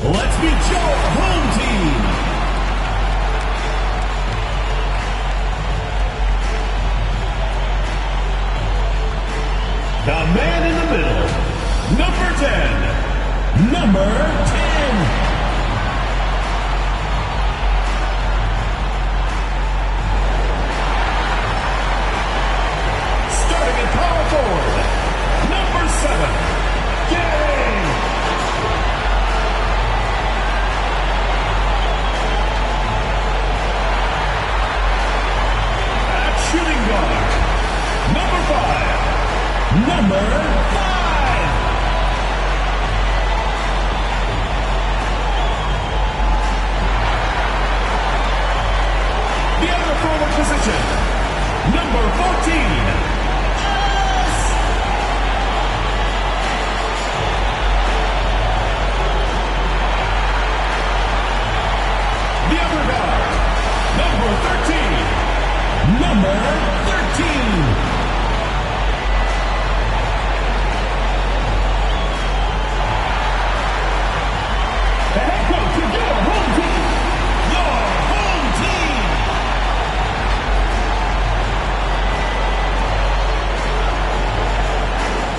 Let's meet your home team. The man in the middle, number 10. Number 10. Starting at power forward, number 7, Gary. At shooting guard, number 5. Number 5. The other forward position, number 14. The other guard, number 13. Number 13.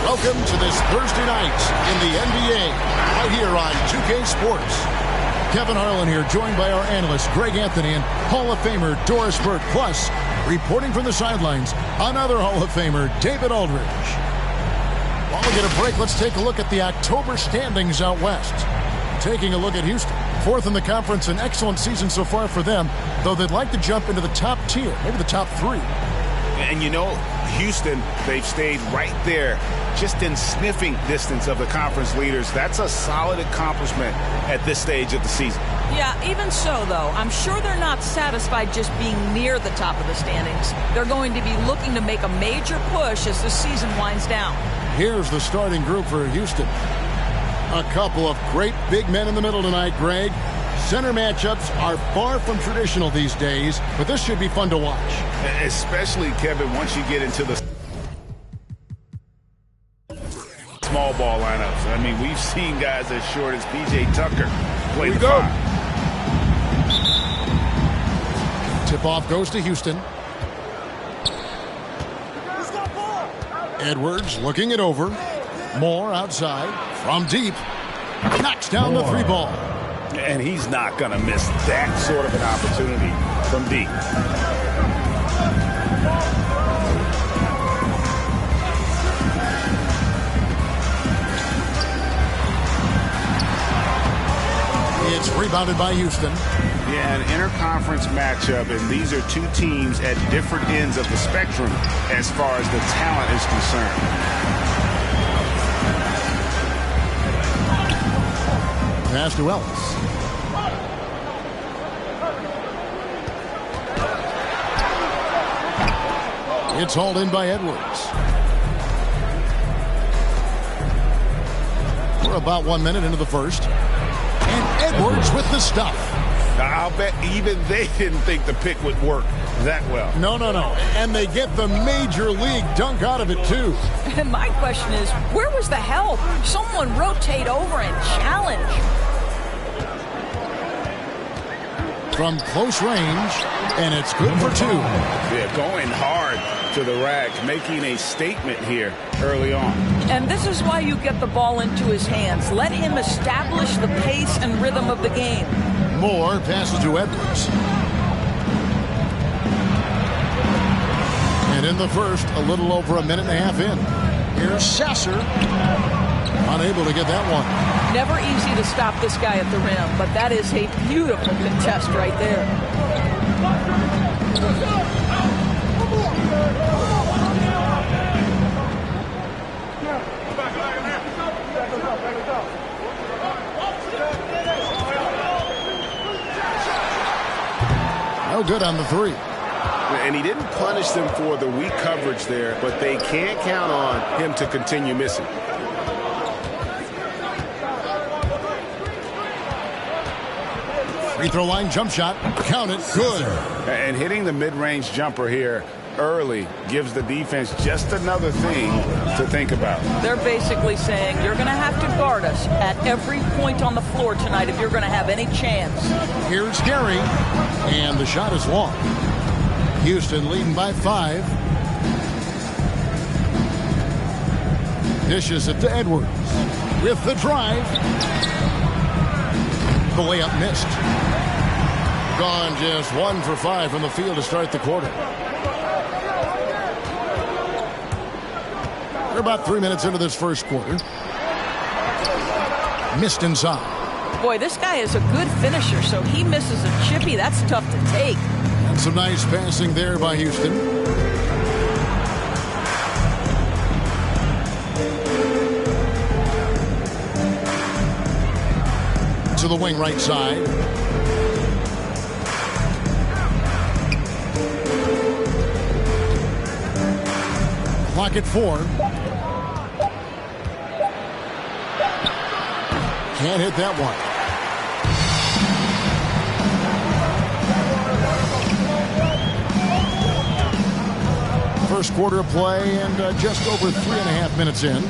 Welcome to this Thursday night in the NBA, right here on 2K Sports. Kevin Harlan here, joined by our analyst, Greg Anthony, and Hall of Famer Doris Burke. Plus, reporting from the sidelines, another Hall of Famer, David Aldridge. While we get a break, let's take a look at the October standings out west. Taking a look at Houston. 4th in the conference, an excellent season so far for them, though they'd like to jump into the top tier, maybe the top 3. And you know, Houston, they've stayed right there, just in sniffing distance of the conference leaders. That's a solid accomplishment at this stage of the season. Yeah, even so, though, I'm sure they're not satisfied just being near the top of the standings. They're going to be looking to make a major push as the season winds down. Here's the starting group for Houston. A couple of great big men in the middle tonight, Greg. Center matchups are far from traditional these days, but this should be fun to watch. Especially, Kevin, once you get into the small ball lineups. I mean, we've seen guys as short as P.J. Tucker play the 5. Tip-off goes to Houston. Edwards looking it over. Moore outside. From deep. Knocks down the 3 ball. And he's not going to miss that sort of an opportunity from deep. It's rebounded by Houston. Yeah, an interconference matchup, and these are two teams at different ends of the spectrum as far as the talent is concerned. Pass to Ellis. It's hauled in by Edwards. We're about 1 minute into the first. And Edwards with the stuff. I'll bet even they didn't think the pick would work that well. No. And they get the major league dunk out of it, too. And my question is, where was the help? Someone rotate over and challenge. From close range, and it's good for 2. Yeah, going hard to the rack, making a statement here early on. And this is why you get the ball into his hands. Let him establish the pace and rhythm of the game. Moore passes to Edwards. And in the first, a little over a minute and a half in. Here's Sasser. Unable to get that one. Never easy to stop this guy at the rim, but that is a beautiful contest right there. No good on the 3. And he didn't punish them for the weak coverage there, but they can't count on him to continue missing. Free throw line jump shot. Count it. Good. And hitting the mid-range jumper here early gives the defense just another thing to think about. They're basically saying you're going to have to guard us at every point on the floor tonight if you're going to have any chance. Here's Gary, and the shot is long. Houston leading by 5. Dishes it to Edwards with the drive. The layup missed. Gone just 1 for 5 from the field to start the quarter. We're about 3 minutes into this first quarter. Missed inside. Boy, this guy is a good finisher, so he misses a chippy. That's tough to take. And some nice passing there by Houston. To the wing right side. Clock at 4. Can't hit that one. First quarter of play and just over 3.5 minutes in.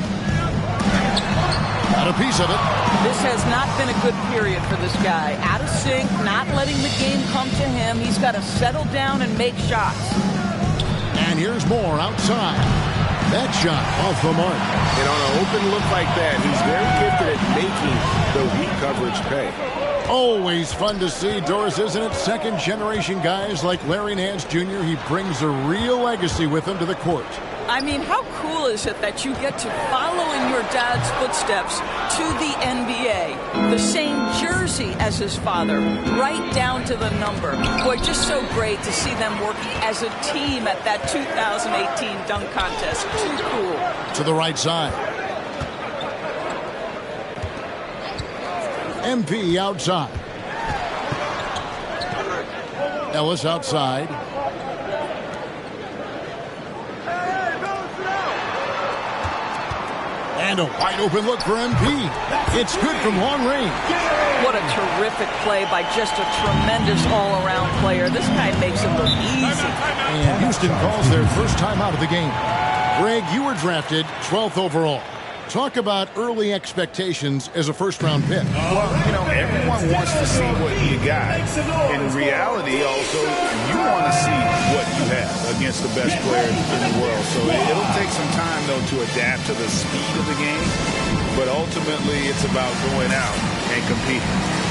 Got a piece of it. This has not been a good period for this guy. Out of sync, not letting the game come to him. He's got to settle down and make shots. And here's more outside. That shot off the mark. And on an open look like that, he's very gifted at making the weak coverage pay. Always fun to see, Doris, isn't it? Second-generation guys like Larry Nance Jr., he brings a real legacy with him to the court. I mean, how cool is it that you get to follow in your dad's footsteps to the NBA? The same jersey as his father, right down to the number. Boy, just so great to see them working as a team at that 2018 dunk contest. Too cool. To the right side. MP outside. Ellis outside. And a wide open look for MP. It's good from long range. What a terrific play by just a tremendous all-around player. This guy makes it look easy. And Houston calls their first time out of the game. Greg, you were drafted 12th overall. Talk about early expectations as a first-round pick. Well, you know, everyone wants to see what you got. In reality, also, you want to see what you have against the best player in the world. So it'll take some time, though, to adapt to the speed of the game. But ultimately, it's about going out and competing.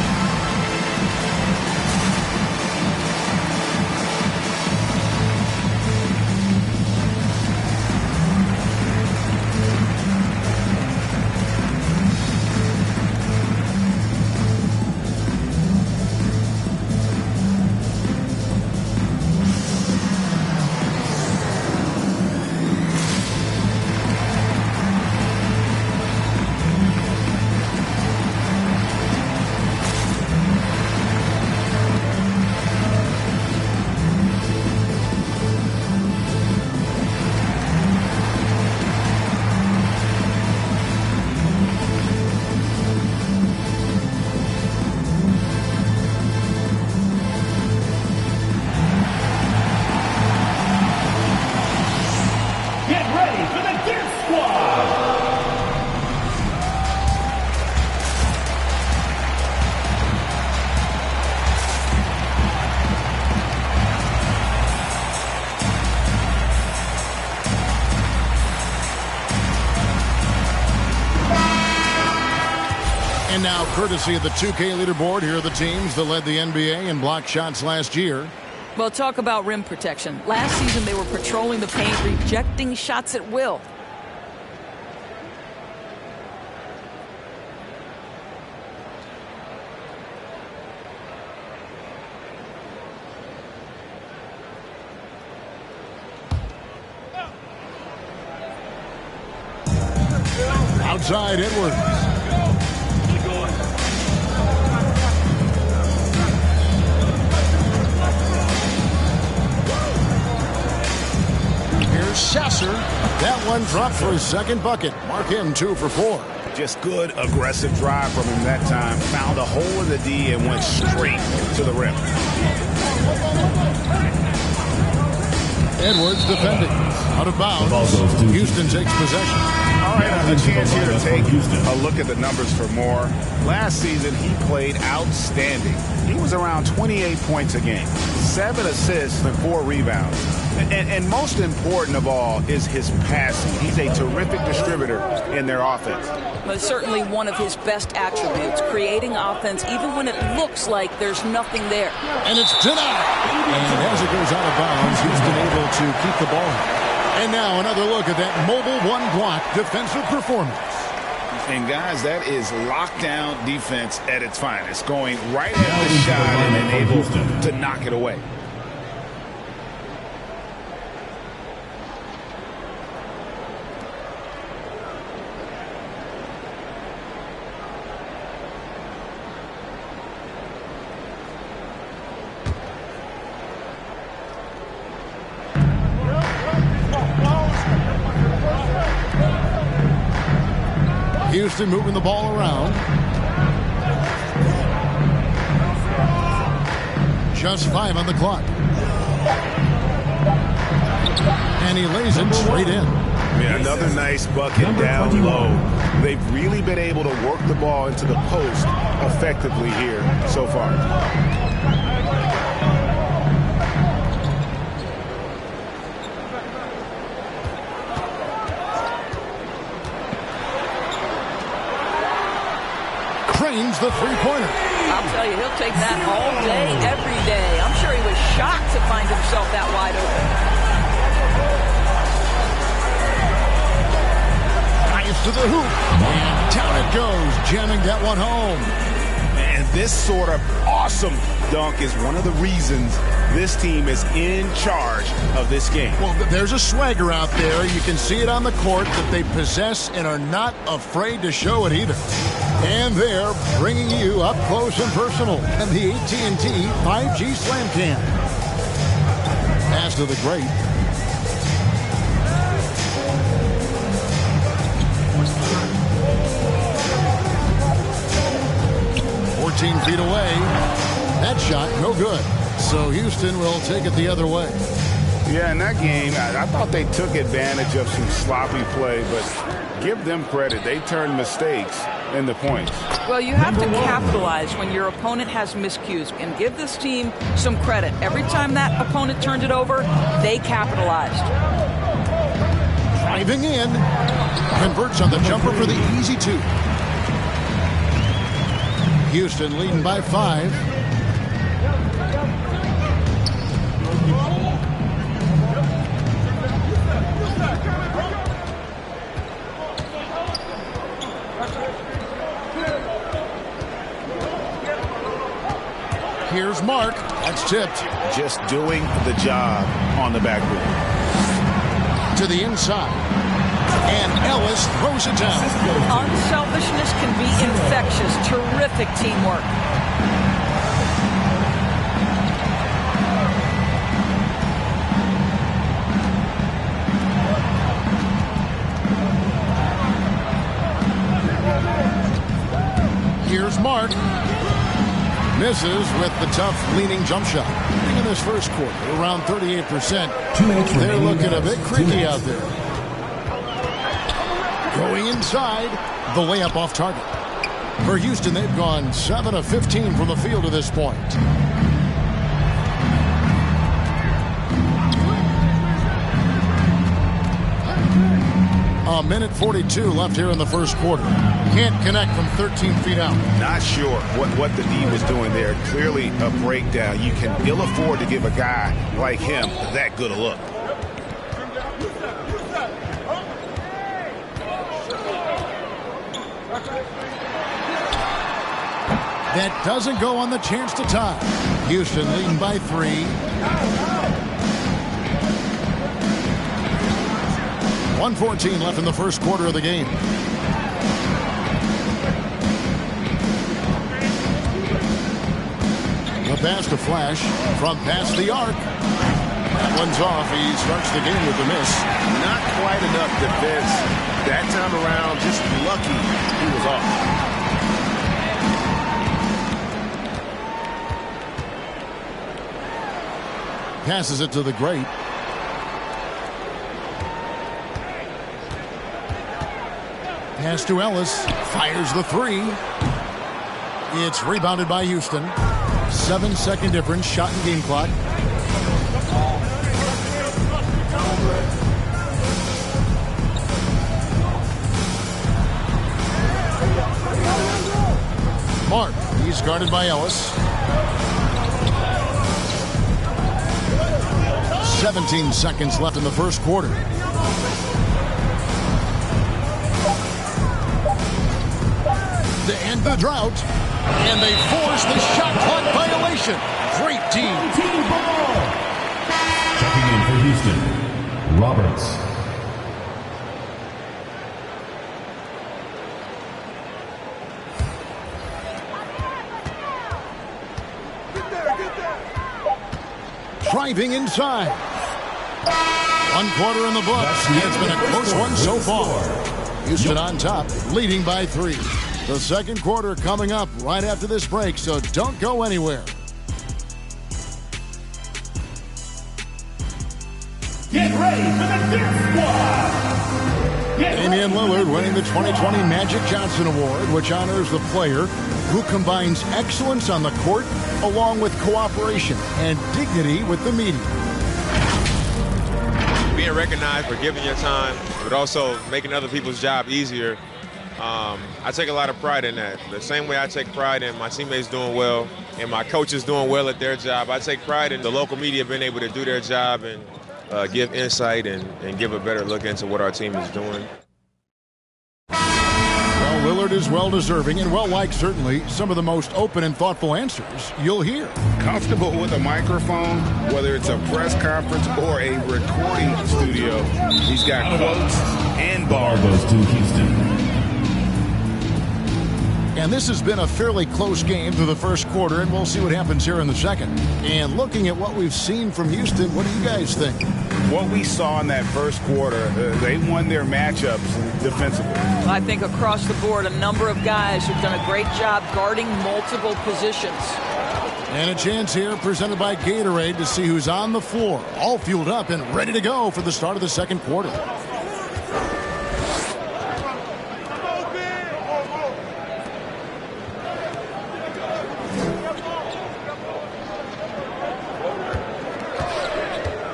And now, courtesy of the 2K leaderboard, here are the teams that led the NBA in block shots last year. Well, talk about rim protection. Last season, they were patrolling the paint, rejecting shots at will. Outside Edwards. Here's Sasser. That one dropped for his second bucket. Mark him 2 for 4. Just good, aggressive drive from him that time. Found a hole in the D and went straight to the rim. Edwards defending. Out of bounds. Houston takes possession. All right, a chance here to take a look at the numbers for Moore. Last season, he played outstanding. He was around 28 points a game, 7 assists and 4 rebounds. And most important of all is his passing. He's a terrific distributor in their offense. But certainly one of his best attributes, creating offense even when it looks like there's nothing there. And it's denied. And as it goes out of bounds, Houston able to keep the ball. And now another look at that mobile one-block defensive performance. And, guys, that is lockdown defense at its finest, going right at the shot and able to knock it away. Houston moving the ball around. Just 5 on the clock. And he lays it straight in. Yeah, another nice bucket down low. They've really been able to work the ball into the post effectively here so far. Cranes the three-pointer. I'll tell you, he'll take that all day, every day. I'm sure he was shocked to find himself that wide open. Nice to the hoop. And down it goes, jamming that one home. And this sort of awesome dunk is one of the reasons this team is in charge of this game. Well, there's a swagger out there. You can see it on the court that they possess and are not afraid to show it either. And they're bringing you up close and personal in the AT&T 5G Slam Cam. Pass to the great. Feet away. That shot, no good. So Houston will take it the other way. Yeah, in that game, I thought they took advantage of some sloppy play, but give them credit. They turned mistakes into points. Well, you have to capitalize when your opponent has miscues, and give this team some credit. Every time that opponent turned it over, they capitalized. Driving in. Converts on the jumper for the easy 2. Houston leading by 5. Here's Mark. That's tipped. Just doing the job on the backboard. To the inside. And Ellis throws it down. Unselfishness can be infectious. Terrific teamwork. Here's Mark. Misses with the tough leaning jump shot. In this first quarter, around 38%. They're looking a bit creaky out there. Going inside, the layup off target. For Houston, they've gone 7 of 15 from the field to this point. A minute 42 left here in the first quarter. Can't connect from 13 feet out. Not sure what the D was doing there. Clearly a breakdown. You can ill afford to give a guy like him that good a look. That doesn't go on the chance to tie. Houston leading by 3. .114 left in the first quarter of the game. The pass to Flash from past the arc. That one's off. He starts the game with a miss. Not quite enough defense. That time around, just lucky he was off. Passes it to the great. Pass to Ellis. Fires the three. It's rebounded by Houston. 7-second difference. Shot and game clock. Mark. He's guarded by Ellis. 17 seconds left in the first quarter. To end the drought. And they force the shot clock violation. Great team. Ball. Checking in for Houston, Roberts. Driving inside. 1 quarter in the books. It's been a close one so far. Houston on top, leading by 3. The second quarter coming up right after this break, so don't go anywhere. Get ready for the Dirt Squad. Damian Lillard winning the 2020 Magic Johnson Award, which honors the player who combines excellence on the court along with cooperation and dignity with the media. Being recognized for giving your time, but also making other people's job easier. I take a lot of pride in that. The same way I take pride in my teammates doing well and my coaches doing well at their job, I take pride in the local media being able to do their job and give insight and give a better look into what our team is doing. Well, Lillard is well-deserving and well-liked, certainly. Some of the most open and thoughtful answers you'll hear. Comfortable with a microphone, whether it's a press conference or a recording studio. He's got quotes and bars. Ball goes to Houston. And this has been a fairly close game through the first quarter, and we'll see what happens here in the second. And looking at what we've seen from Houston, what do you guys think? What we saw in that first quarter, they won their matchups defensively. I think across the board, a number of guys have done a great job guarding multiple positions. And a chance here presented by Gatorade to see who's on the floor, all fueled up and ready to go for the start of the second quarter.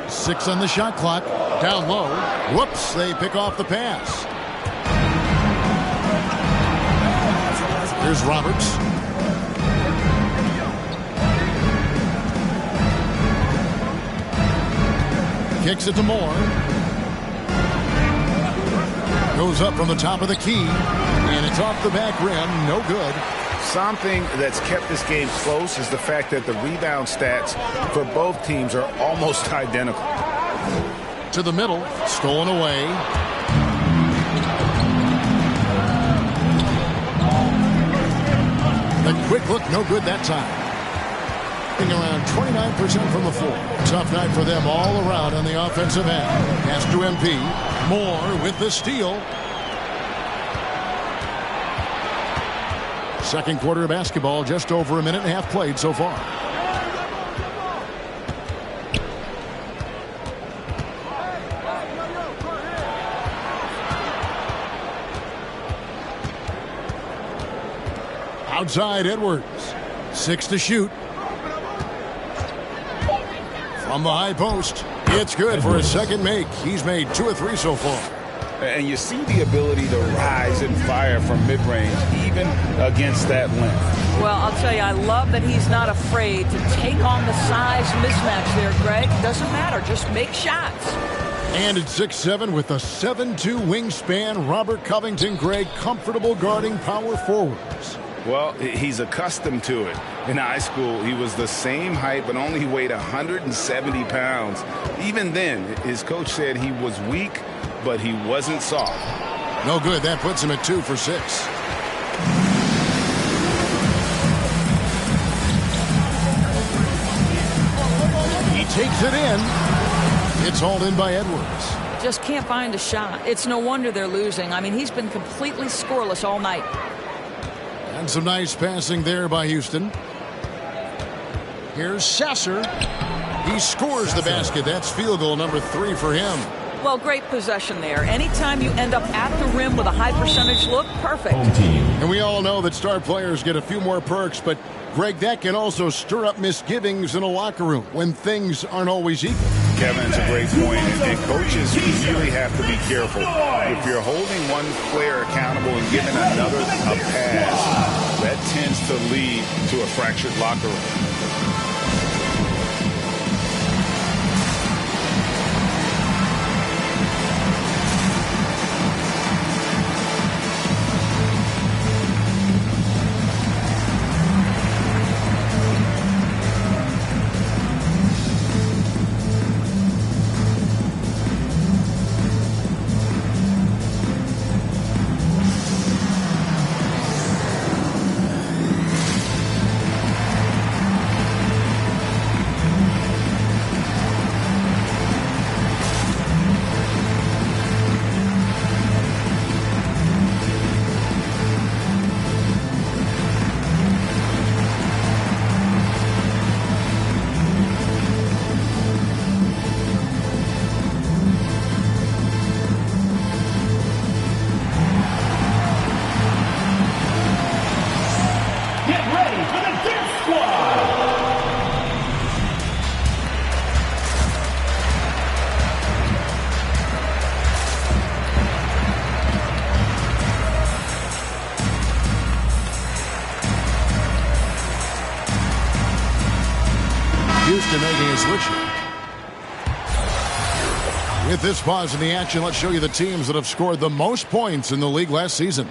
Six on the shot clock. Down low. Whoops, they pick off the pass. Here's Roberts. Kicks it to Moore. Goes up from the top of the key. And it's off the back rim. No good. Something that's kept this game close is the fact that the rebound stats for both teams are almost identical. To the middle, stolen away. The quick look, no good that time. Around 29% from the floor. Tough night for them all around on the offensive end. Pass to MP. Moore with the steal. Second quarter of basketball, just over a minute and a half played so far. Outside Edwards. 6 to shoot. From the high post. It's good for a second make. He's made 2 of 3 so far. And you see the ability to rise and fire from mid-range, even against that length. Well, I'll tell you, I love that he's not afraid to take on the size mismatch there, Greg. Doesn't matter. Just make shots. And at 6'7" with a 7'2" wingspan, Robert Covington, Greg, comfortable guarding power forwards. Well, he's accustomed to it. In high school, he was the same height, but only weighed 170 pounds. Even then, his coach said he was weak, but he wasn't soft. No good. That puts him at 2 for 6. He takes it in. It's hauled in by Edwards. Just can't find a shot. It's no wonder they're losing. I mean, he's been completely scoreless all night. And some nice passing there by Houston. Here's Sasser. He scores the basket. That's field goal number 3 for him. Well, great possession there. Anytime you end up at the rim with a high percentage look, perfect. Home team. And we all know that star players get a few more perks, but Greg, that can also stir up misgivings in a locker room when things aren't always equal. Kevin, it's a great point, and coaches really have to be careful. If you're holding one player accountable and giving another a pass, that tends to lead to a fractured locker room. Houston making a switch. With this pause in the action, let's show you the teams that have scored the most points in the league last season.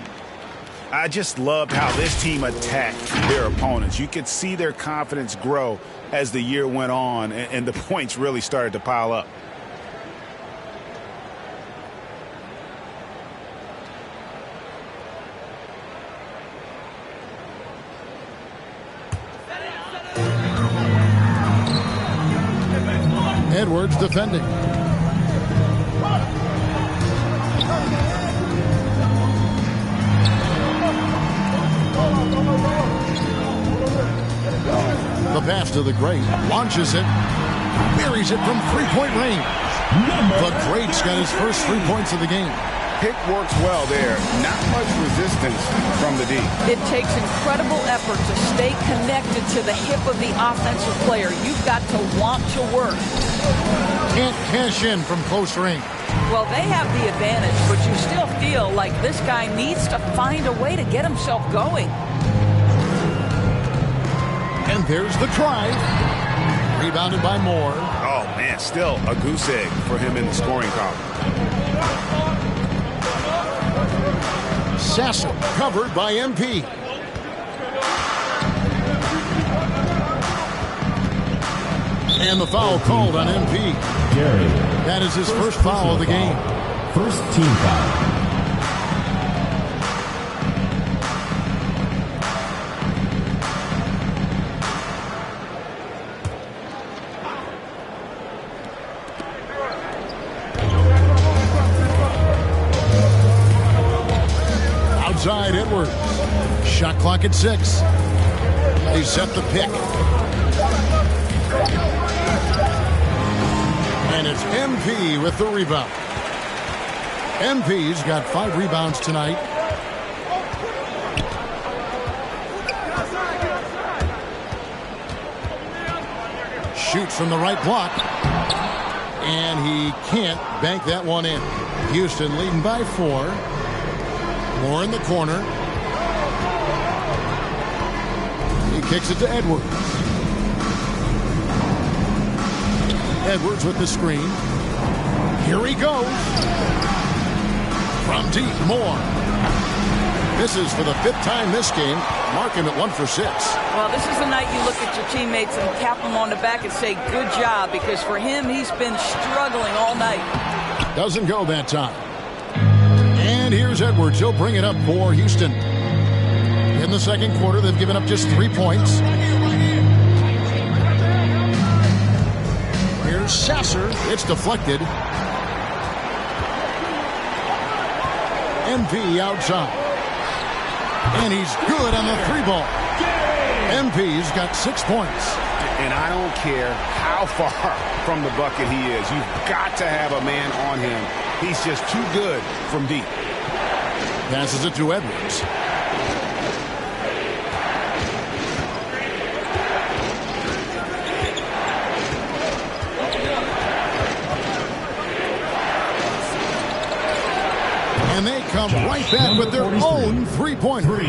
I just loved how this team attacked their opponents. You could see their confidence grow as the year went on, and the points really started to pile up. Edwards defending. The pass to the Great. Launches it. Buries it from three-point range. The Great's got his first 3 points of the game. Pick works well there. Not much resistance from the D. It takes incredible effort to stay connected to the hip of the offensive player. You've got to want to work. Can't cash in from close range. Well, they have the advantage, but you still feel like this guy needs to find a way to get himself going. And there's the try. Rebounded by Moore. Oh, man, still a goose egg for him in the scoring column. Sasser covered by MP. And the foul called on MP. Gary. That is his first foul of the game. First team foul. Outside Edwards. Shot clock at 6. They set the pick. And it's MP with the rebound. MP's got 5 rebounds tonight. Shoots from the right block. And he can't bank that one in. Houston leading by 4. Moore in the corner. He kicks it to Edwards. Edwards with the screen. Here he goes. From deep, Moore. This is for the 5th time this game. Mark him at 1 for 6. Well, this is the night you look at your teammates and tap them on the back and say, good job, because for him, he's been struggling all night. Doesn't go that time. And here's Edwards. He'll bring it up for Houston. In the second quarter, they've given up just 3 points. Here's Sasser. It's deflected. MP outside. And he's good on the 3 ball. MP's got 6 points. And I don't care how far from the bucket he is. You've got to have a man on him. He's just too good from deep. Passes it to Edwards. And they come right back with their own three-pointer.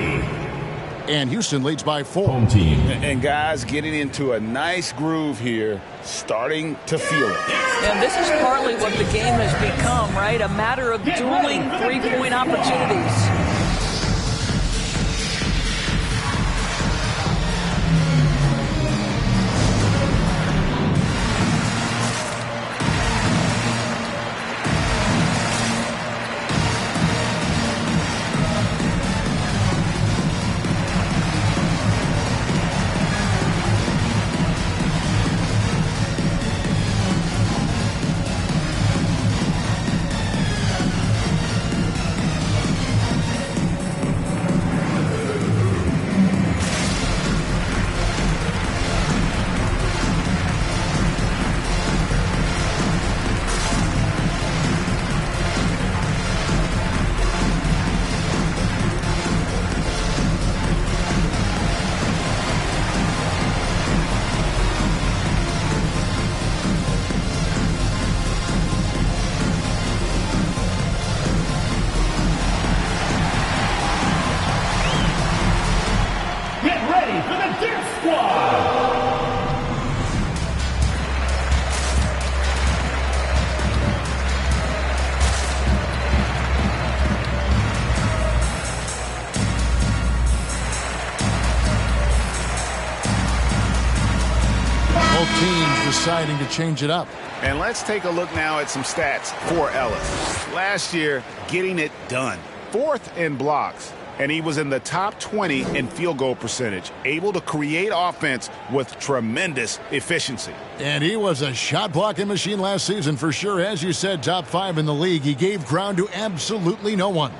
And Houston leads by 4. Home team. And guys getting into a nice groove here, starting to feel it. And this is partly what the game has become, right? A matter of dueling three-point opportunities. Deciding to change it up. And let's take a look now at some stats for Ellis. Last year, getting it done. 4th in blocks. And he was in the top 20 in field goal percentage. Able to create offense with tremendous efficiency. And he was a shot blocking machine last season for sure. As you said, top 5 in the league. He gave ground to absolutely no one.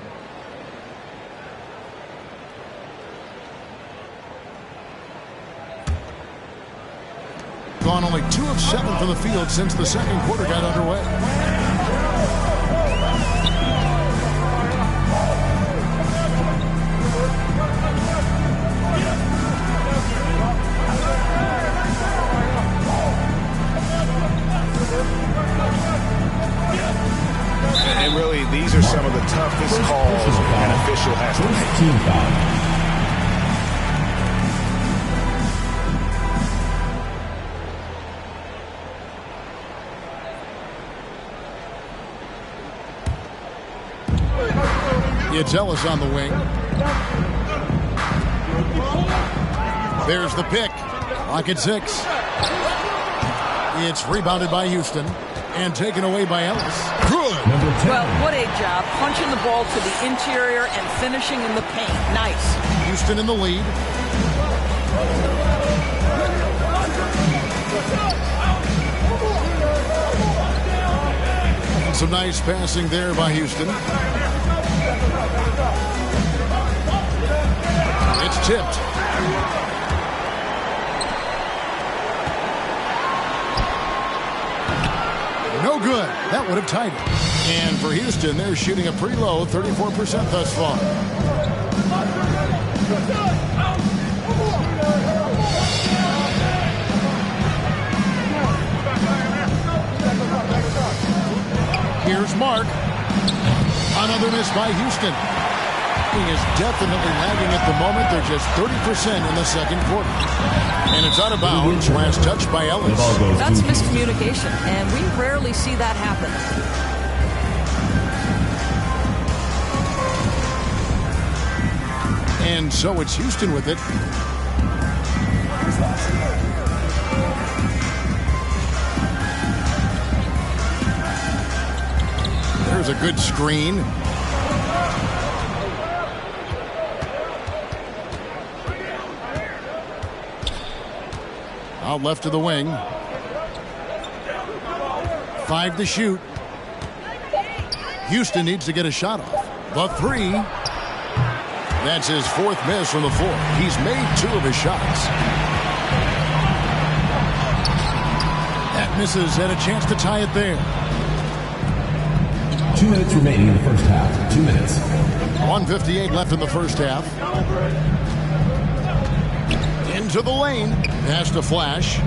Gone only 2 of 7 from the field since the second quarter got underway. And really, these are some of the toughest calls an official has to make. Team foul. It's Ellis on the wing. There's the pick. Clock at 6. It's rebounded by Houston and taken away by Ellis. Good. Well, what a job. Punching the ball to the interior and finishing in the paint. Nice. Houston in the lead. Some nice passing there by Houston. It's tipped. No good. That would have tied it. And for Houston, they're shooting a pretty low 34% thus far. Here's Mark. Another miss by Houston. He is definitely lagging at the moment. They're just 30% in the second quarter. And it's out of bounds. Last touch by Ellis. That's miscommunication, and we rarely see that happen. And so it's Houston with it. There's a good screen. Out left to the wing. 5 to shoot. Houston needs to get a shot off. The 3. That's his 4th miss from the floor. He's made 2 of his shots. Misses and a chance to tie it there. 2 minutes remaining in the first half. 2 minutes. 1:58 left in the first half. Into the lane. Pass to Flash.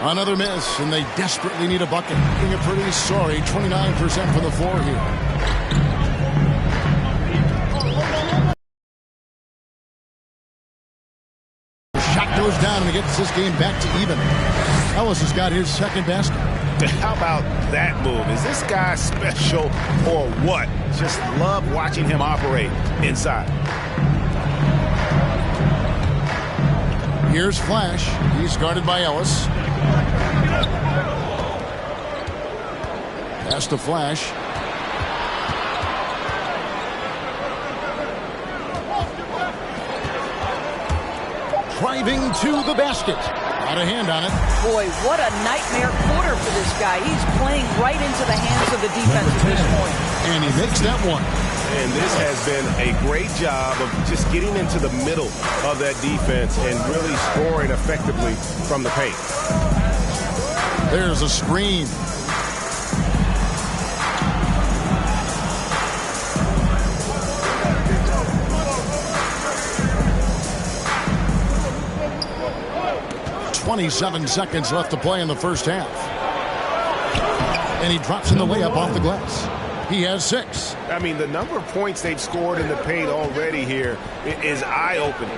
Another miss, and they desperately need a bucket. Getting a pretty sorry 29% from the floor here. Shot goes down, and it gets this game back to even. Ellis has got his second basket. How about that move? Is this guy special or what? Just love watching him operate inside. Here's Flash. He's guarded by Ellis. Pass to Flash. Driving to the basket. Got a hand on it. Boy, what a nightmare quarter for this guy. He's playing right into the hands of the defense at this point. And he makes that one. And this has been a great job of just getting into the middle of that defense and really scoring effectively from the paint. There's a screen. "27 seconds left to play in the first half. And he drops in the layup off the glass. He has 6. I mean, the number of points they've scored in the paint already here is eye-opening.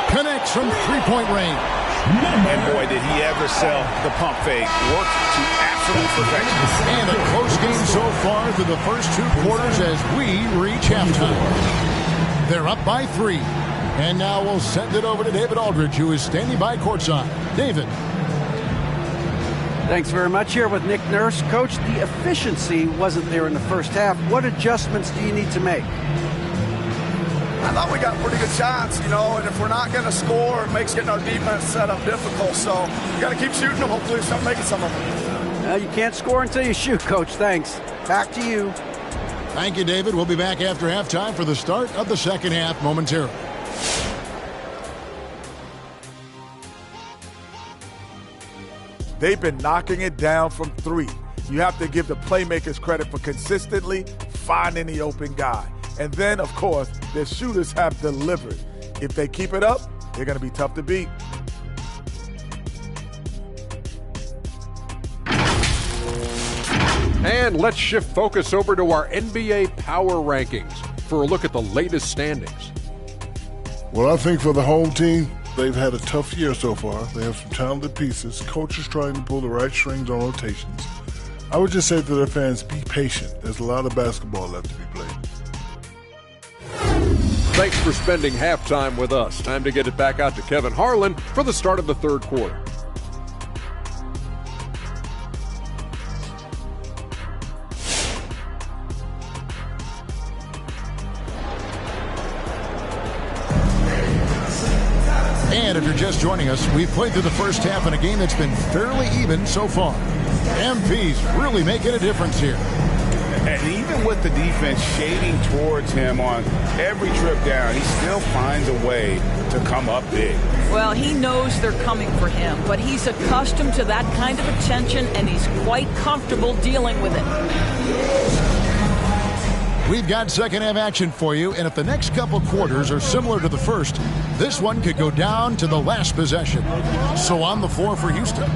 Connects from three-point range. And boy, did he ever sell the pump fake. Worked to absolute perfection. And a close game so far through the first 2 quarters as we reach halftime. They're up by 3. And now we'll send it over to David Aldridge, who is standing by courtside. David. Thanks very much. Here with Nick Nurse. Coach, the efficiency wasn't there in the first half. What adjustments do you need to make? I thought we got pretty good shots, and if we're not going to score, it makes getting our defense set up difficult. So we got to keep shooting them. Hopefully, start making some of them. You can't score until you shoot, Coach. Thanks. Back to you. Thank you, David. We'll be back after halftime for the start of the second half momentarily. They've been knocking it down from 3. You have to give the playmakers credit for consistently finding the open guy. And then, of course, their shooters have delivered. If they keep it up, they're going to be tough to beat. And let's shift focus over to our NBA Power Rankings for a look at the latest standings. Well, I think for the home team, they've had a tough year so far. They have some talented pieces. Coaches trying to pull the right strings on rotations. I would just say to their fans, be patient. There's a lot of basketball left to be played. Thanks for spending halftime with us. Time to get it back out to Kevin Harlan for the start of the third quarter. And if you're just joining us, we've played through the first half in a game that's been fairly even so far. MP's really making a difference here. And even with the defense shading towards him on every trip down, he still finds a way to come up big. Well, he knows they're coming for him, but he's accustomed to that kind of attention, and he's quite comfortable dealing with it. We've got second half action for you, and if the next couple quarters are similar to the first, this one could go down to the last possession. So on the floor for Houston.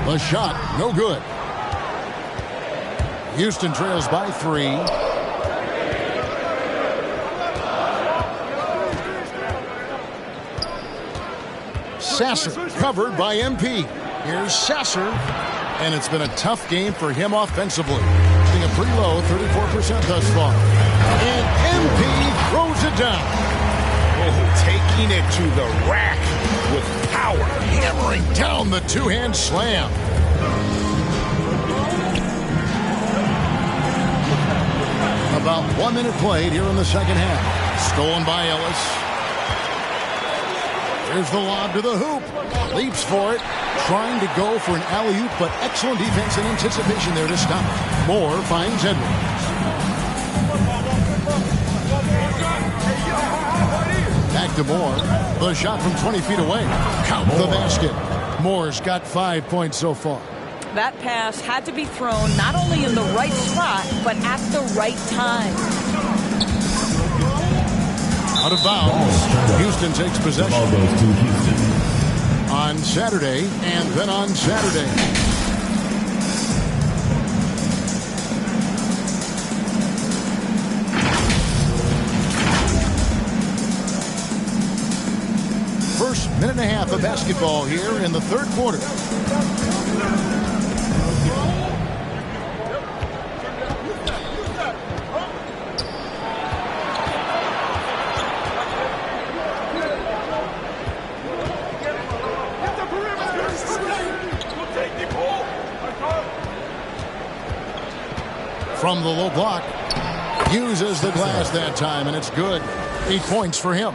The shot, no good. Houston trails by 3. Sasser covered by MP. Here's Sasser. And it's been a tough game for him offensively. Shooting a pretty low 34% thus far. And MP throws it down. Oh, taking it to the rack with power. Hammering down the two-hand slam. About 1 minute played here in the second half. Stolen by Ellis. Here's the lob to the hoop. Leaps for it. Trying to go for an alley-oop, but excellent defense and anticipation there to stop. Moore finds Edwards. Back to Moore. The shot from 20 feet away. Count the basket. Moore's got 5 points so far. That pass had to be thrown not only in the right spot, but at the right time. Out of bounds. Houston takes possession. Ball goes to Houston. On Saturday, and then on Saturday. First minute and a half of basketball here in the third quarter. From the low block, uses the glass that time, and it's good. 8 points for him.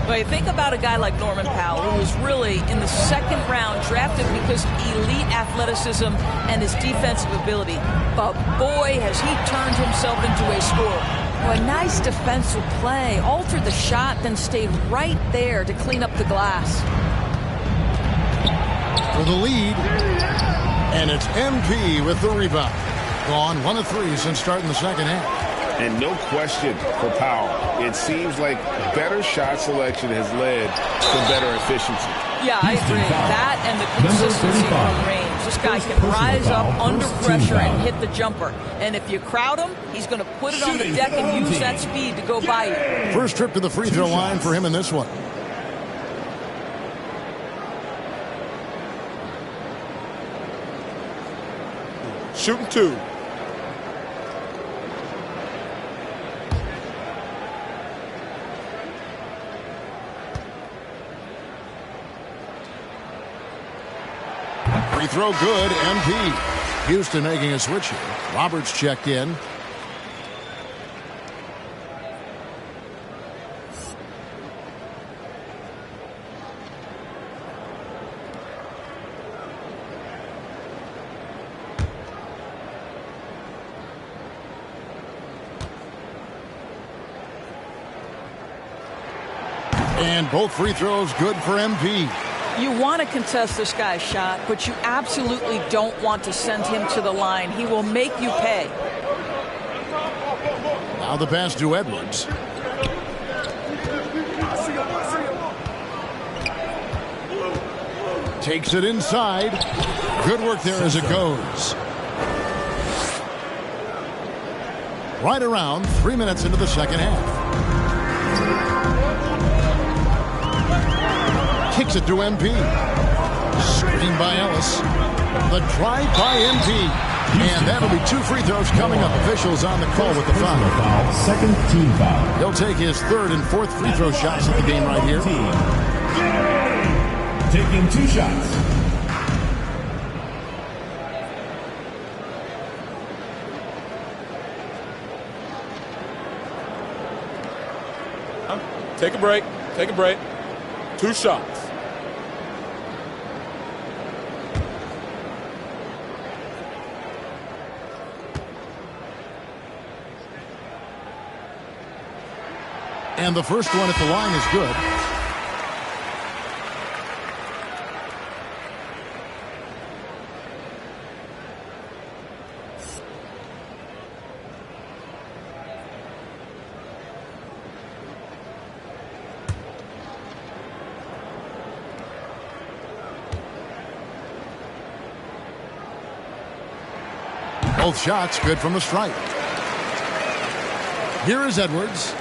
Well, you think about a guy like Norman Powell, who was really in the second round drafted because of elite athleticism and his defensive ability. But boy, has he turned himself into a scorer. Well, a nice defensive play, altered the shot, then stayed right there to clean up the glass. For the lead, and it's MP with the rebound. Gone 1 of 3 since starting the second half. And no question for Powell. It seems like better shot selection has led to better efficiency. Yeah, I agree. That and the consistency from range. This guy can rise up under pressure and hit the jumper. And if you crowd him, he's going to put it on the deck and use that speed to go by you. First trip to the free throw line for him in this one. Shooting 2. Free throw good, MP. Houston making a switch here. Roberts checked in. And both free throws good for MP. You want to contest this guy's shot, but you absolutely don't want to send him to the line. He will make you pay. Now the pass to Edwards. Takes it inside. Good work there as it goes. Right around 3 minutes into the second half. Kicks it to MP. Screen by Ellis. The drive by MP. And that'll be 2 free throws coming up. Officials on the call with the foul. Second team foul. He'll take his 3rd and 4th free throw shots at the game right here. Taking 2 shots. Take a break. Take a break. 2 shots. And the first one at the line is good. Both shots good from the stripe. Here is Edwards.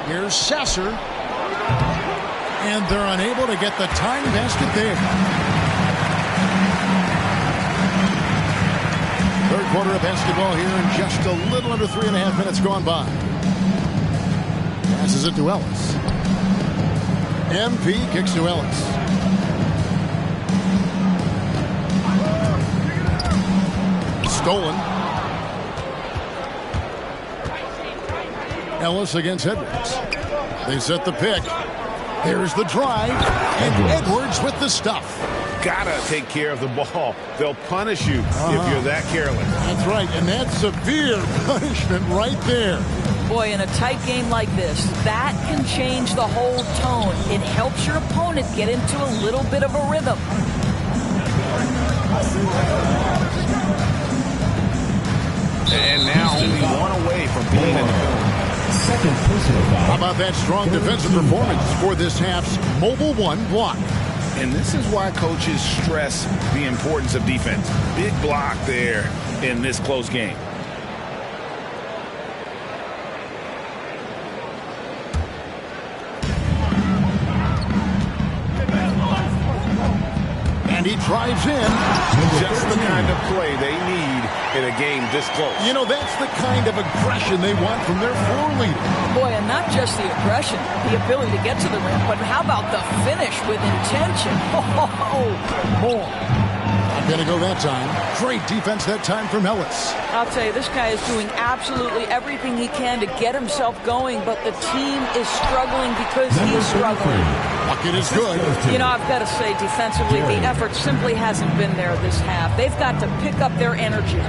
Here's Sasser. And they're unable to get the tying basket there. Third quarter of basketball here in just a little under 3.5 minutes gone by. Passes it to Ellis. MP kicks to Ellis. Stolen. Ellis against Edwards. They set the pick. Here's the drive. And Edwards with the stuff. Gotta take care of the ball. They'll punish you if you're that careless. That's right, and that's severe punishment right there. Boy, in a tight game like this, that can change the whole tone. It helps your opponent get into a little bit of a rhythm. And now only one away from being in the middle. How about that strong defensive performance for this half's Mobile One block? And this is why coaches stress the importance of defense. Big block there in this close game. And he drives in. Just the kind of play they need in a game this close. You know, that's the kind of aggression they want from their floor leader. Boy, and not just the aggression, the ability to get to the rim, but how about the finish with intention? More. Not going to go that time. Great defense that time from Ellis. I'll tell you, this guy is doing absolutely everything he can to get himself going, but the team is struggling because he's struggling. Bucket is good. You know, I've got to say, defensively, the effort simply hasn't been there this half. They've got to pick up their energy.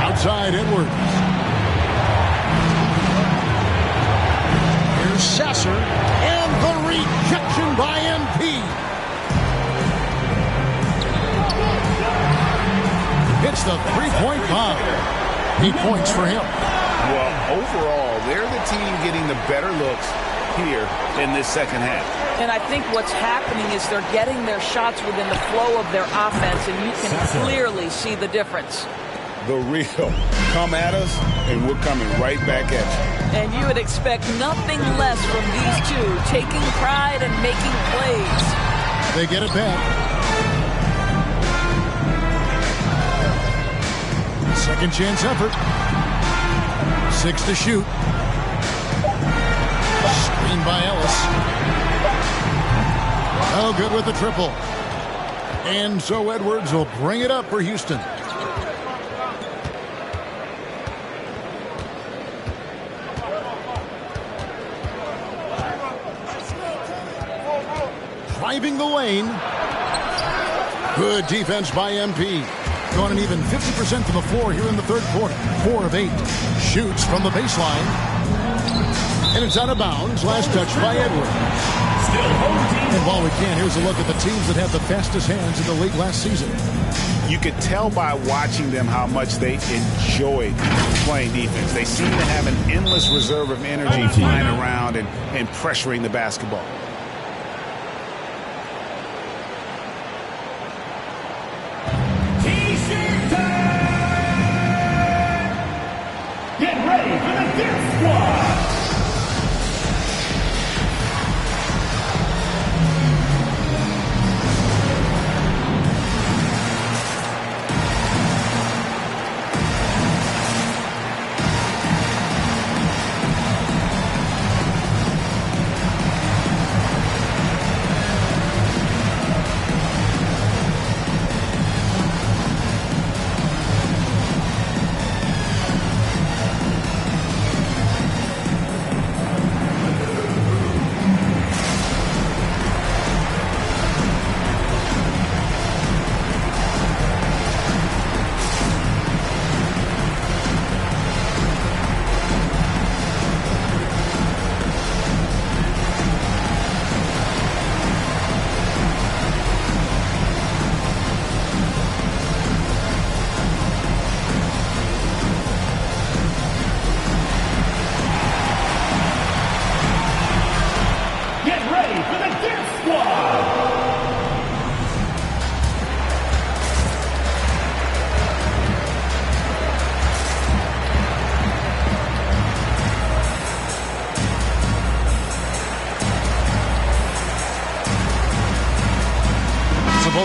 Outside Edwards. Here's Sasser. And the rejection by MP. It's the three-point bomb. 8 points for him. Well, overall, they're the team getting the better looks here in this second half. And I think what's happening is they're getting their shots within the flow of their offense, and you can clearly see the difference. The real come at us, and we're coming right back at you. And you would expect nothing less from these two, taking pride and making plays. They get it back. Second chance effort. 6 to shoot. Screen by Ellis. Oh, good with the triple. And so Edwards will bring it up for Houston. Driving the lane. Good defense by MP. Going an even 50% from the floor here in the third quarter. 4 of 8. Shoots from the baseline. And it's out of bounds. Last touch by Edwards. And while we can, here's a look at the teams that had the fastest hands in the league last season. You could tell by watching them how much they enjoyed playing defense. They seem to have an endless reserve of energy flying around and pressuring the basketball. Get ready for the Death Squad!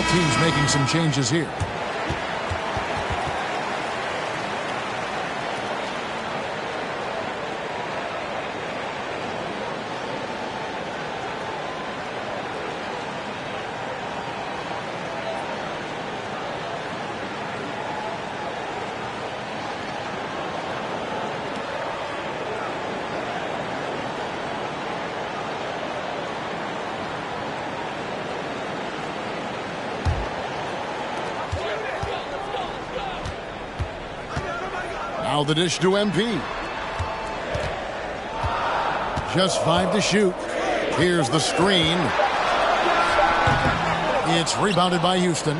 both teams making some changes here. Now the dish to MP. Just 5 to shoot. Here's the screen. It's rebounded by Houston.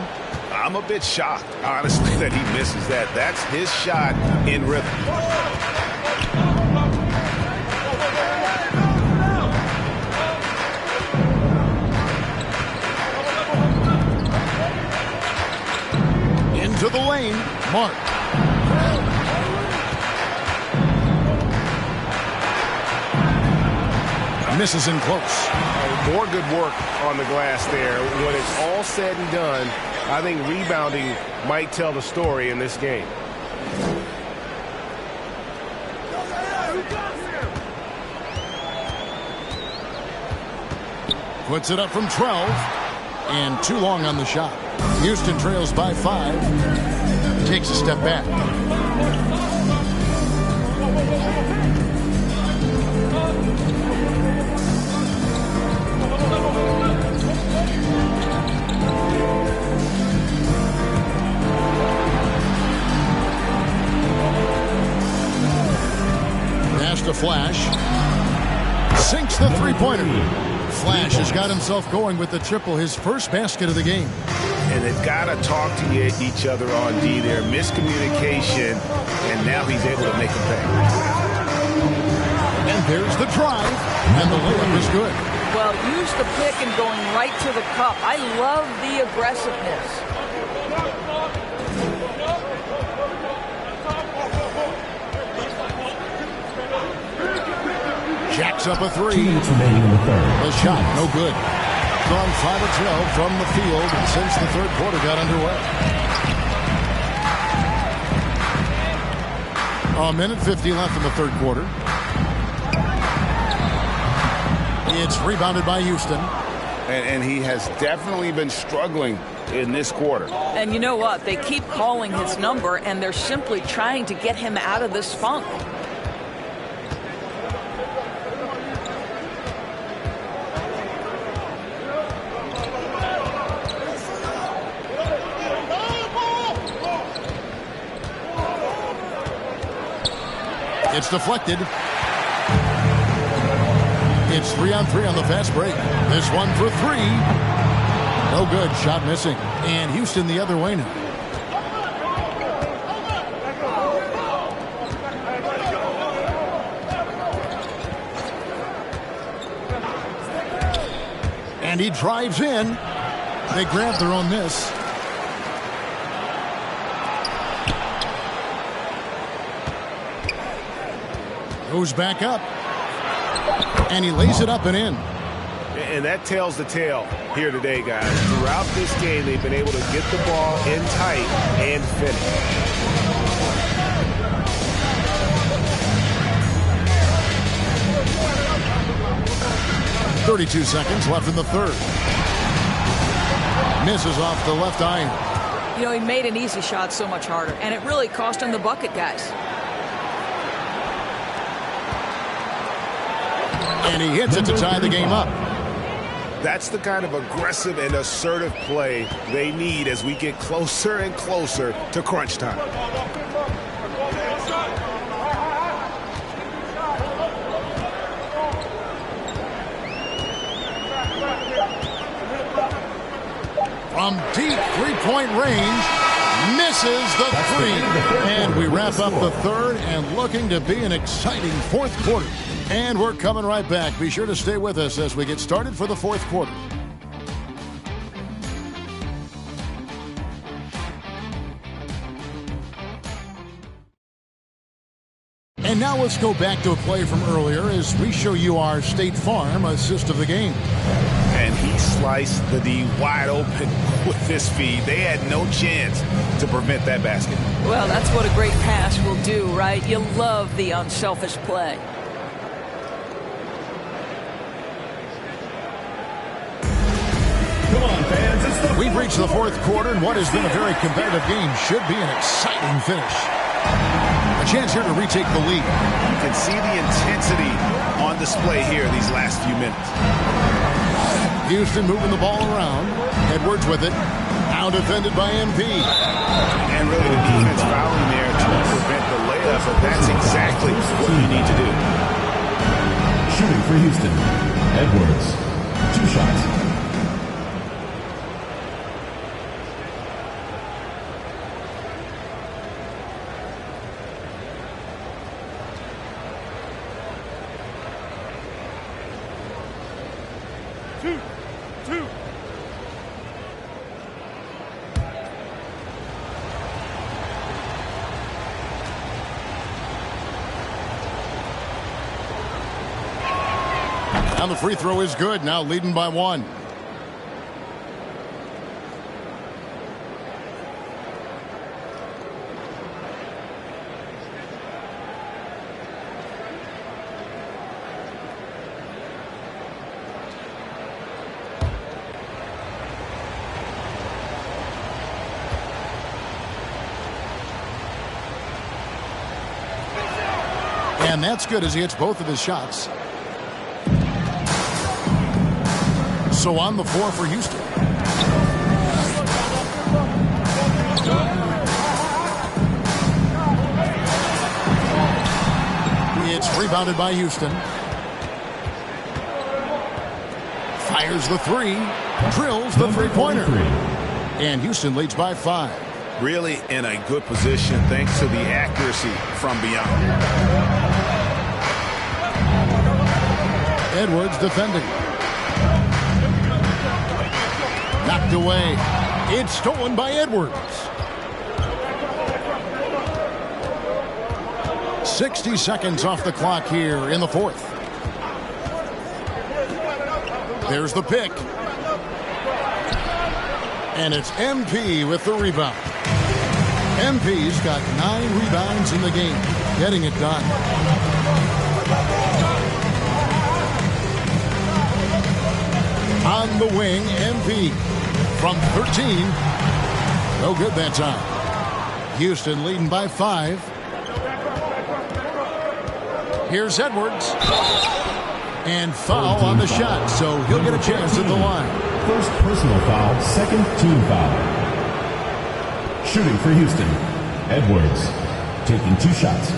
I'm a bit shocked, honestly, that he misses that. That's his shot in rhythm. Into the lane. Mark. Misses in close. More good work on the glass there. When it's all said and done, I think rebounding might tell the story in this game. Puts it up from 12. And too long on the shot. Houston trails by 5. Takes a step back. Pass to Flash. Sinks the three-pointer. Flash has got himself going with the triple, his first basket of the game. And they've got to talk to each other on D there. Miscommunication, and now he's able to make a pay. And there's the drive, and the layup is good. Well, use the pick and going right to the cup. I love the aggressiveness. Jacks up a 3. 2 minutes remaining in the third. The shot, no good. Gone 5 of 12 from the field since the third quarter got underway. A minute 50 left in the third quarter. It's rebounded by Houston. And he has definitely been struggling in this quarter. And you know what? They keep calling his number, and they're simply trying to get him out of this funk. It's deflected. It's 3-on-3 on the fast break. This one for 3. No good. Shot missing. And Houston the other way now. And he drives in. They grab their own miss. Goes back up. And he lays it up and in. And that tells the tale here today, guys. Throughout this game, they've been able to get the ball in tight and finish. .32 seconds left in the third. Misses off the left iron. You know, he made an easy shot so much harder, and it really cost him the bucket, guys. And he hits it to tie the game up. That's the kind of aggressive and assertive play they need as we get closer and closer to crunch time. From deep three-point range, misses the 3. And we wrap up the third and looking to be an exciting fourth quarter. And we're coming right back. Be sure to stay with us as we get started for the fourth quarter. And now let's go back to a play from earlier as we show you our State Farm assist of the game. and he sliced the D wide open with this feed. They had no chance to prevent that basket. Well, that's what a great pass will do, right? You love the unselfish play. Come on, fans. We've reached the fourth quarter, and what has been a very competitive game should be an exciting finish. A chance here to retake the lead. You can see the intensity on display here these last few minutes. Houston moving the ball around. Edwards with it. Now defended by MP. And really the defense fouling there to prevent the layup, but that's exactly what you need to do. Shooting for Houston, Edwards. 2 shots. And the free throw is good, now leading by 1. And that's good as he hits both of his shots. So on the floor for Houston. It's rebounded by Houston. Fires the 3. Drills the three-pointer. And Houston leads by 5. Really in a good position thanks to the accuracy from beyond. Edwards defending. Knocked away. It's stolen by Edwards. 60 seconds off the clock here in the fourth. There's the pick. And it's MP with the rebound. MP's got 9 rebounds in the game, getting it done. On the wing, MP. From 13. No good that time. Houston leading by 5. Here's Edwards. And foul on the shot, so he'll get a chance at the line. First personal foul, second team foul. Shooting for Houston, Edwards. Taking 2 shots.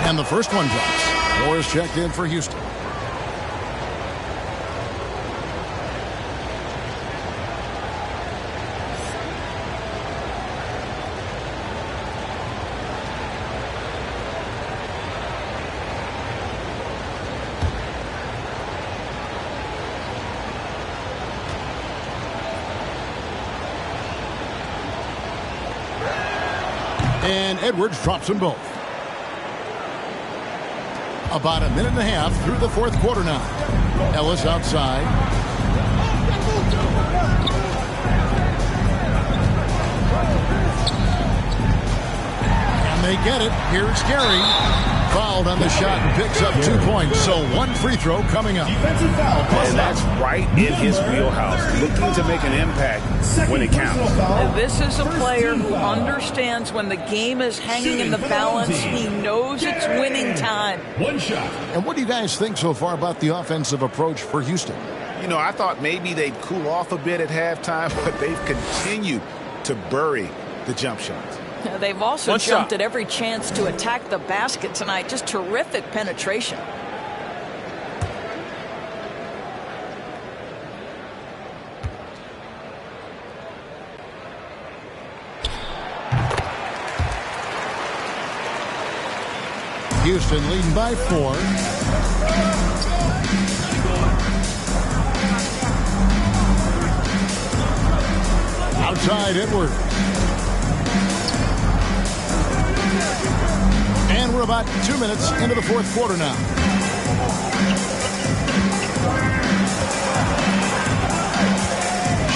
And the first one drops. Morris checked in for Houston. And Edwards drops them both. About a minute and a half through the fourth quarter now. Ellis outside. And they get it. Here's Gary. Fouled on the shot and picks up 2 points. So 1 free throw coming up. And that's right in his wheelhouse. Looking to make an impact when it counts. This is a player who understands when the game is hanging in the balance. He knows it's winning time. 1 shot. And what do you guys think so far about the offensive approach for Houston? You know, I thought maybe they'd cool off a bit at halftime, but they've continued to bury the jump shots. They've also jumped at every chance to attack the basket tonight. Just terrific penetration. Houston leading by 4. Outside Edwards. And we're about 2 minutes into the fourth quarter now.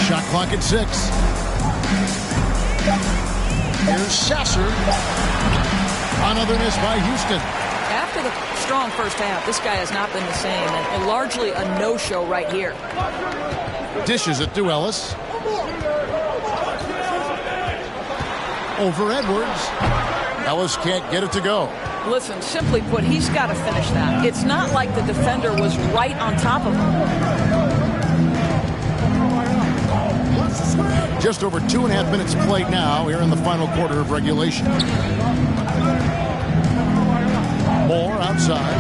Shot clock at 6. Here's Sasser. Another miss by Houston. After the strong first half, this guy has not been the same, and largely a no-show right here. Dishes it to Ellis. Over Edwards. Ellis can't get it to go. Listen, simply put, he's got to finish that. It's not like the defender was right on top of him. Just over 2.5 minutes played now here in the final quarter of regulation. Moore outside.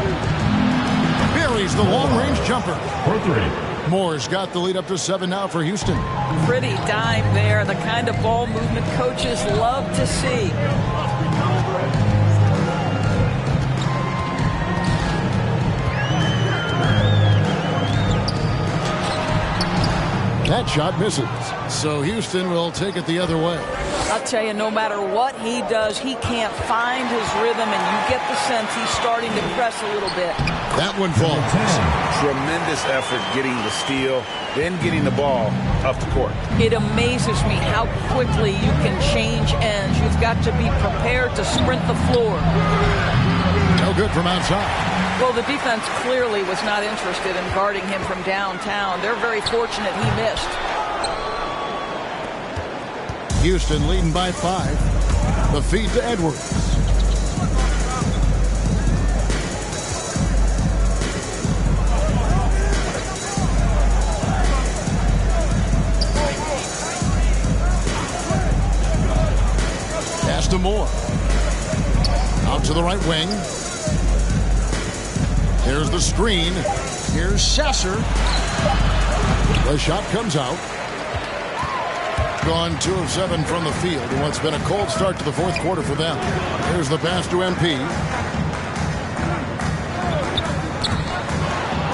Buries the long-range jumper. For 3. Moore's got the lead up to 7 now for Houston. Pretty dime there. The kind of ball movement coaches love to see. That shot misses. So Houston will take it the other way. I'll tell you, no matter what he does, he can't find his rhythm, and you get the sense he's starting to press a little bit. That one falls. Tremendous effort getting the steal, then getting the ball up the court. It amazes me how quickly you can change ends. You've got to be prepared to sprint the floor. No good from outside. Well, the defense clearly was not interested in guarding him from downtown. They're very fortunate he missed. Houston leading by 5. The feed to Edwards. Pass to Moore. Out to the right wing. Here's the screen. Here's Sasser. The shot comes out. Gone 2 of 7 from the field in what's been a cold start to the fourth quarter for them. Here's the pass to MP.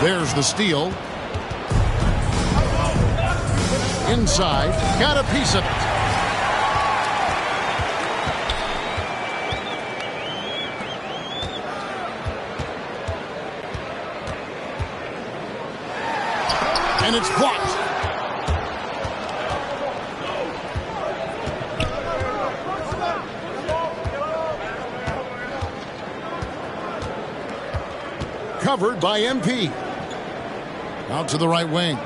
There's the steal. Inside. Got a piece of it. And it's blocked. Covered by MP. Out to the right wing.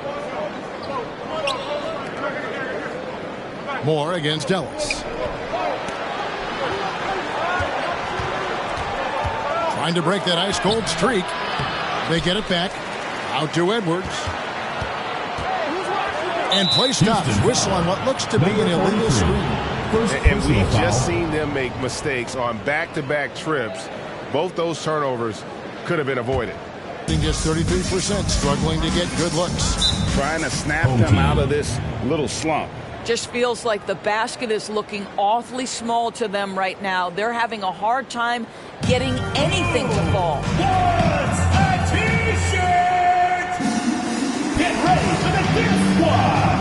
Moore against Ellis. Trying to break that ice-cold streak. They get it back. Out to Edwards. And play stops. Whistle on what looks to be an illegal screen. And we've just seen them make mistakes on back-to-back trips. Both those turnovers could have been avoided. Just 33%, struggling to get good looks. Trying to snap them out of this little slump. Just feels like the basket is looking awfully small to them right now. They're having a hard time getting anything to fall. What's a T-shirt? Get ready for the gift squad.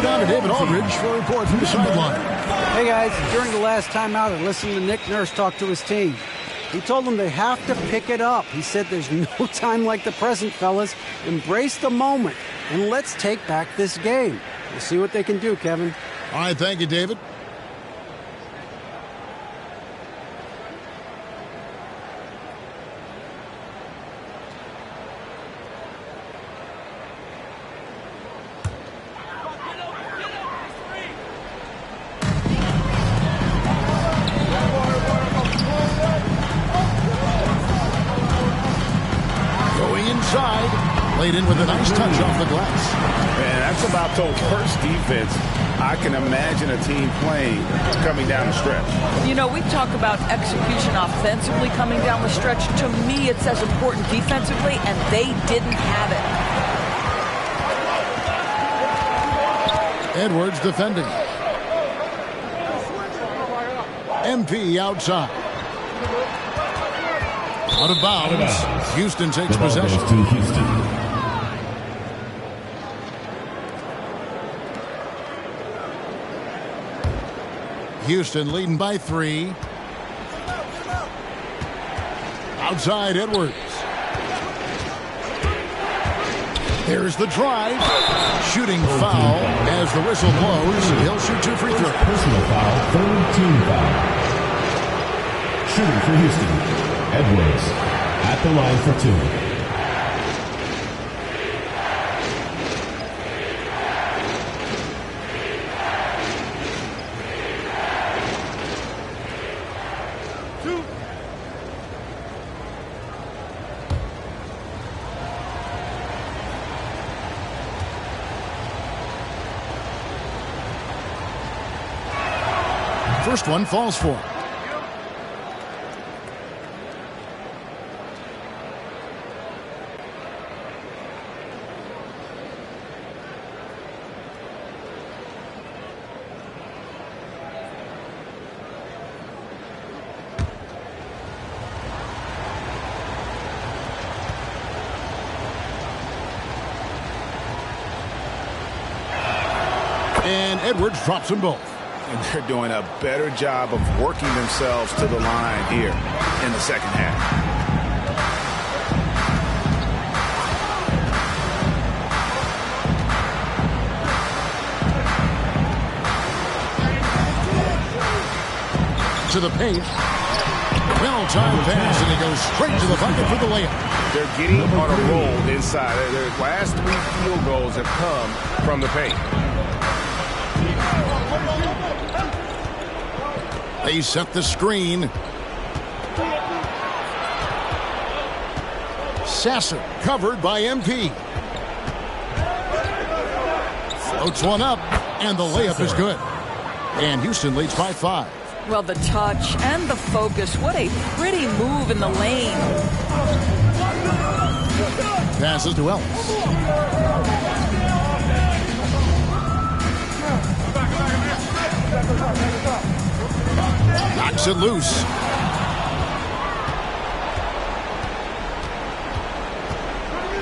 now to David Aldridge for a report from the sideline. Hey guys, during the last timeout, I listened to Nick Nurse talk to his team. He told them they have to pick it up. He said there's no time like the present, fellas. Embrace the moment, and let's take back this game. We'll see what they can do, Kevin. All right, thank you, David. Played in with a nice touch off the glass. Man, that's about the worst defense I can imagine a team playing coming down the stretch. You know, we talk about execution offensively coming down the stretch. To me, it's as important defensively, and they didn't have it. Edwards defending. MP outside. Out of bounds. Houston takes possession. To Houston. Houston leading by 3. Outside Edwards. There's the drive. Shooting foul as the whistle blows. He'll shoot 2 free throws. Personal foul, 3rd team foul. Shooting for Houston, Edwards at the line for 2. First one falls for him. And Edwards drops them both. And they're doing a better job of working themselves to the line here in the second half. To the paint. Well-timed pass, and he goes straight to the bucket for the layup. They're getting on a roll inside. Their last 3 field goals have come from the paint. They set the screen. Sasser covered by MP. Floats one up, and the layup is good. And Houston leads by 5. Well, the touch and the focus. What a pretty move in the lane. Passes to Ellis. Knocks it loose.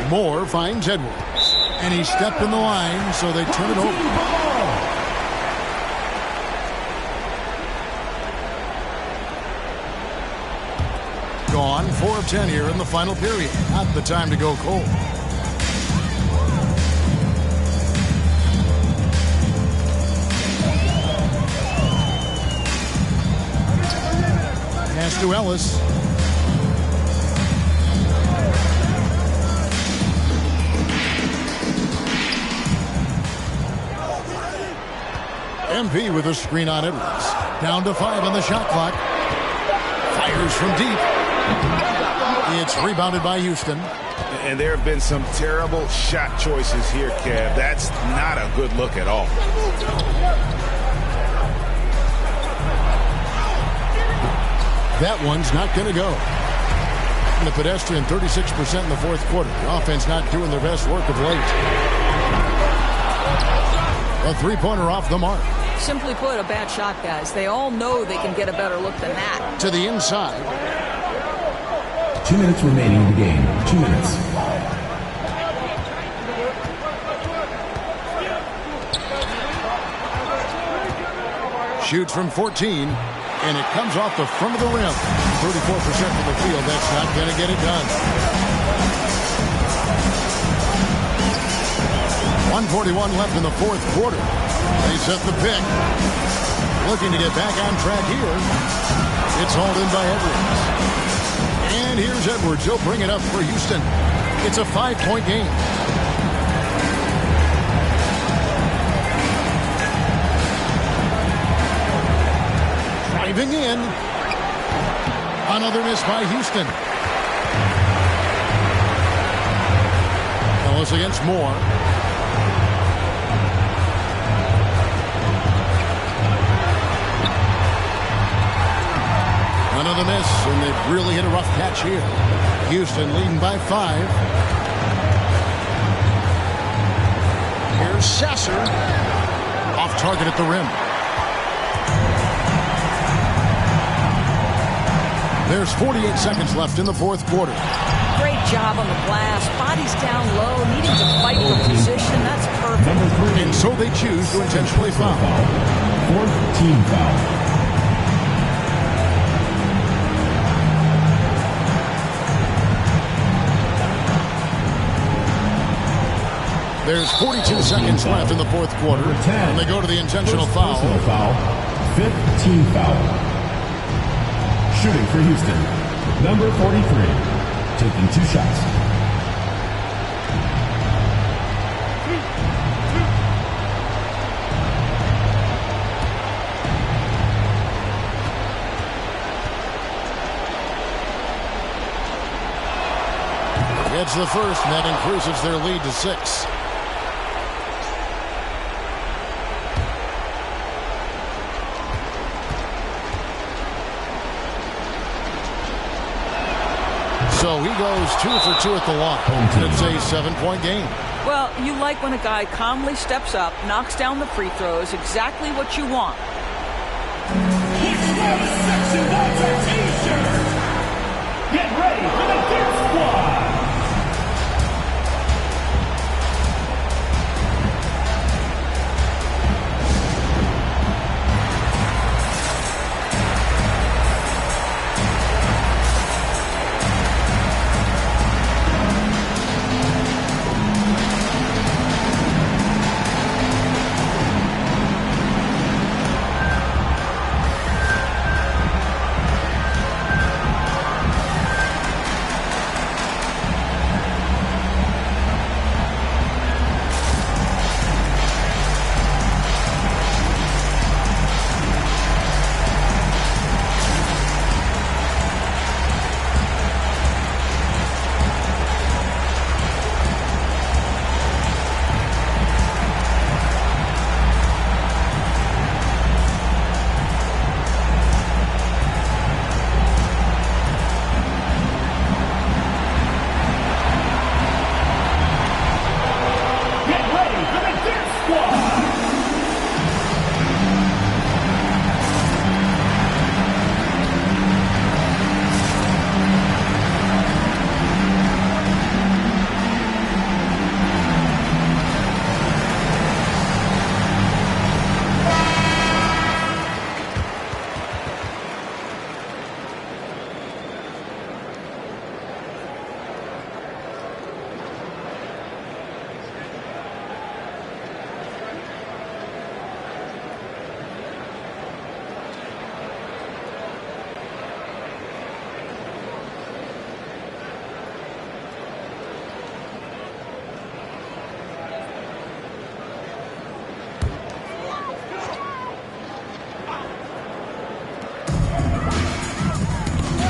Moore finds Edwards. And he stepped in the line, so they turn it over. Gone 4 of 10 here in the final period. Not the time to go cold. Pass to Ellis. MP with a screen on Edwards. Down to 5 on the shot clock. Fires from deep. It's rebounded by Houston. And there have been some terrible shot choices here, Kev. That's not a good look at all. That one's not going to go. And the pedestrian 36% in the fourth quarter. The offense not doing their best work of late. A three-pointer off the mark. Simply put, a bad shot, guys. They all know they can get a better look than that. To the inside. 2 minutes remaining in the game. 2 minutes. Shoots from 14, and it comes off the front of the rim. 34% from the field. That's not going to get it done. 1:41 left in the fourth quarter. They set the pick. Looking to get back on track here. It's hauled in by Edwards. And here's Edwards. He'll bring it up for Houston. It's a 5-point game. Driving in. Another miss by Houston. Ellis against Moore. Another miss, and they've really hit a rough patch here. Houston leading by 5. Here's Sasser. Off target at the rim. There's 48 seconds left in the fourth quarter. Great job on the glass. Bodies down low, needing to fight for position. That's perfect. And so they choose to intentionally foul. Fourth team foul. There's 42 seconds left in the fourth quarter, and they go to the intentional foul. Fifth team foul. Shooting for Houston, number 43, taking 2 shots. Gets the first, and that increases their lead to 6. So he goes 2 for 2 at the line. It's a 7-point game. Well, you like when a guy calmly steps up, knocks down the free throws, exactly what you want. Section wants a t-shirt. Get ready for the Dirt Squad.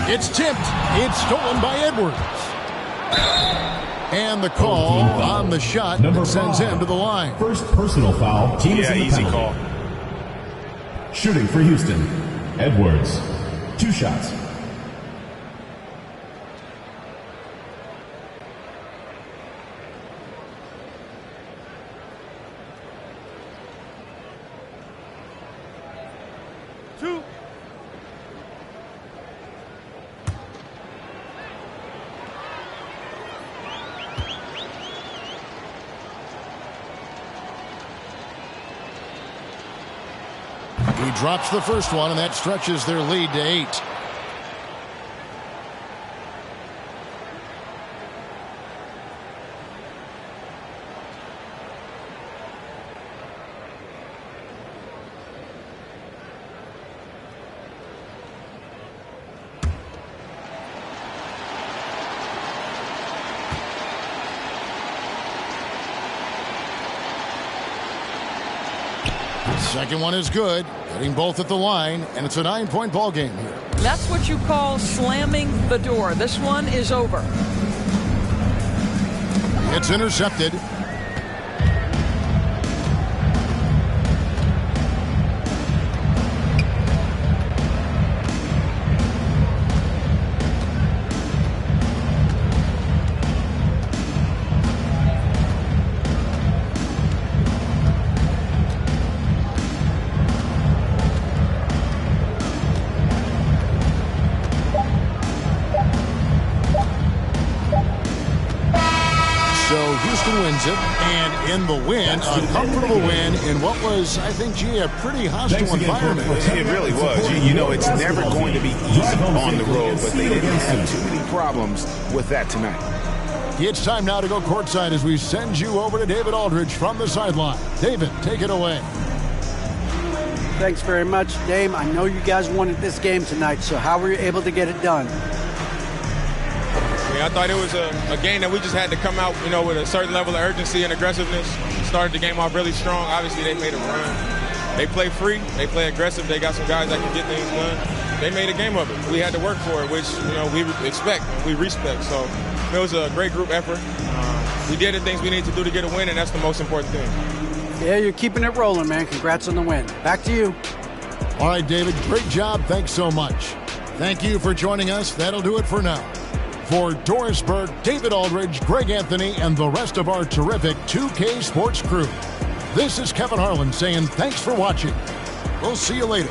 It's tipped. It's stolen by Edwards. And the call on the shot that sends him to the line. First personal foul. Team is in the easy penalty. call. Shooting for Houston, Edwards. 2 shots. He drops the first one, and that stretches their lead to 8. Second one is good, hitting both at the line, and it's a 9-point ball game here. That's what you call slamming the door. This one is over. It's intercepted. Wins it, and in the win, a comfortable win in what was, I think, a pretty hostile environment. It really was. You know, it's never going to be easy on the road, but they didn't have too many problems with that tonight. It's time now to go courtside as we send you over to David Aldridge from the sideline. David, take it away. Thanks very much, Dame. I know you guys wanted this game tonight, so how were you able to get it done? I thought it was a game that we just had to come out, you know, with a certain level of urgency and aggressiveness. Started the game off really strong. Obviously, they made a run. They play free. They play aggressive. They got some guys that can get things done. They made a game of it. We had to work for it, which, you know, we expect, we respect. So it was a great group effort. We did the things we need to do to get a win, and that's the most important thing. Yeah, you're keeping it rolling, man. Congrats on the win. Back to you. All right, David, great job. Thanks so much. Thank you for joining us. That'll do it for now. For Doris Burke, David Aldridge, Greg Anthony, and the rest of our terrific 2K Sports crew, this is Kevin Harlan saying thanks for watching. We'll see you later.